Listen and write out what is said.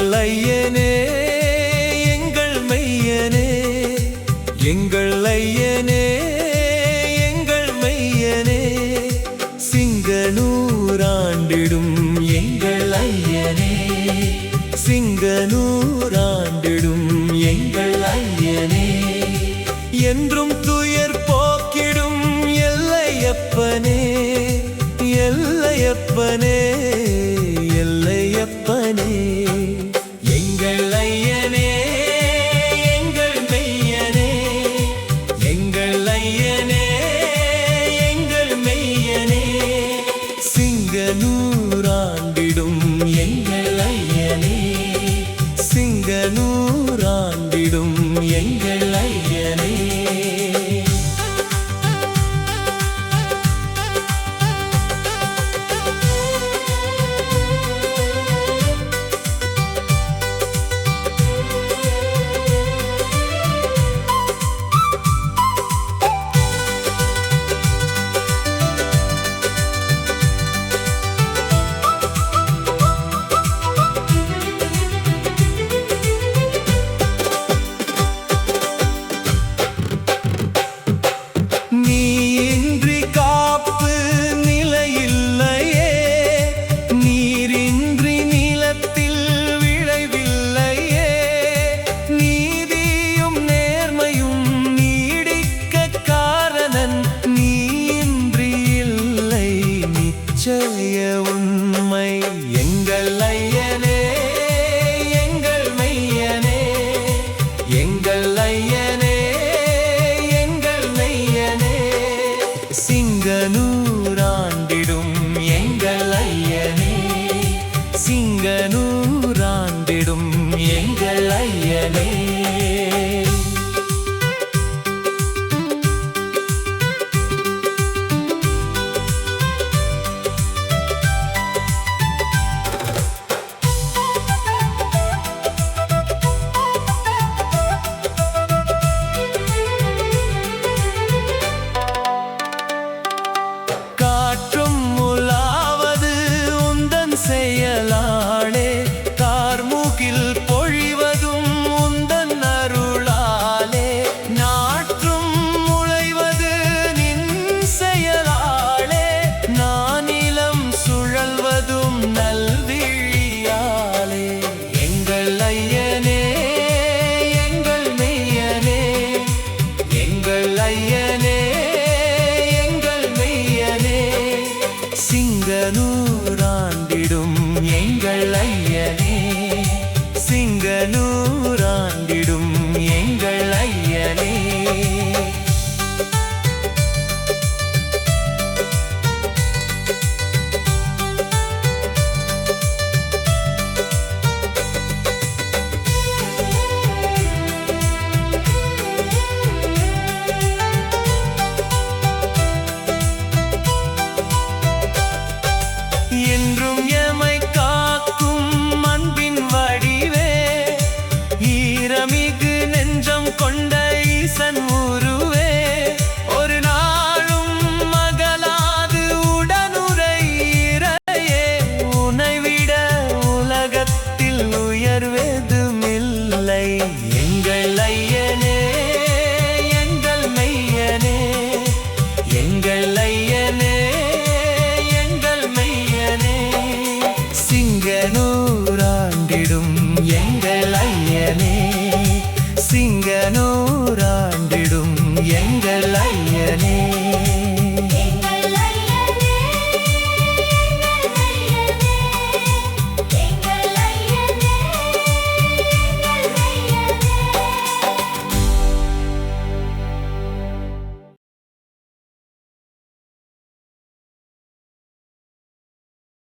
எங்கள் ஐயனே எங்கள் மெய்யனே, எங்கள் ஐயனே எங்கள் மெய்யனே, சிங்கனூராண்டிடும் எங்கள் ஐயனே, சிங்கனூராண்டிடும் எங்கள் ஐயனே, என்றும் துயர் போக்கிடும் எல்லையப்பனே, எல்லையப்பனே எல்லையப்பனே, எங்கள் ஐயனே எங்கள் மெய்யனே, எங்கள் ஐயனே எங்கள் மெய்யனே, சிங்கனூராண்டிடும் எங்கள் ஐயனே, சிங்கனூராண்டிடும் எங்கள் ஐயனே. உண்மை எங்கள் ஐயனே எங்கள் மெய்யனே, எங்கள் ஐயனே எங்கள் மெய்யனே, சிங்கனூராண்டிடும் எங்கள் ஐயனே, சிங்கனூராண்டிடும் எங்கள் ஐயனே. செயலாளே கார்முகில் பொழிவதும் உந்தன் அருளாலே, நாற்றும் முளைவது நின் செயலாளே, நானிலம் சுழல்வதும் நல்விழியாலே, எங்கள் ஐயனே எங்கள் மெய்யனே, எங்கள் ஐயனே எங்கள் மெய்யனே, சிங்கனூராண்டிடும் எங்கள் ஐயனே, சிங்கனூராண்டிடும் எங்கள் ஐயனே. என்றும் எமை காக்கும் அன்பின் வடிவே, ஈரமிகு நெஞ்சம் கொண்ட ஈசன் உருவே, ஒரு நாளும் மகளாது உடனுரை இறையே, உனைவிட உலகத்தில் உயர்வெதுமில்லை, எங்கள் ஐயனே எங்கள் மெய்யனே, எங்கள் ஐயனே சிங்கனூராண்டிடும் எங்கள் ஐயனே, சிங்கனூராண்டிடும் எங்கள் ஐயனே.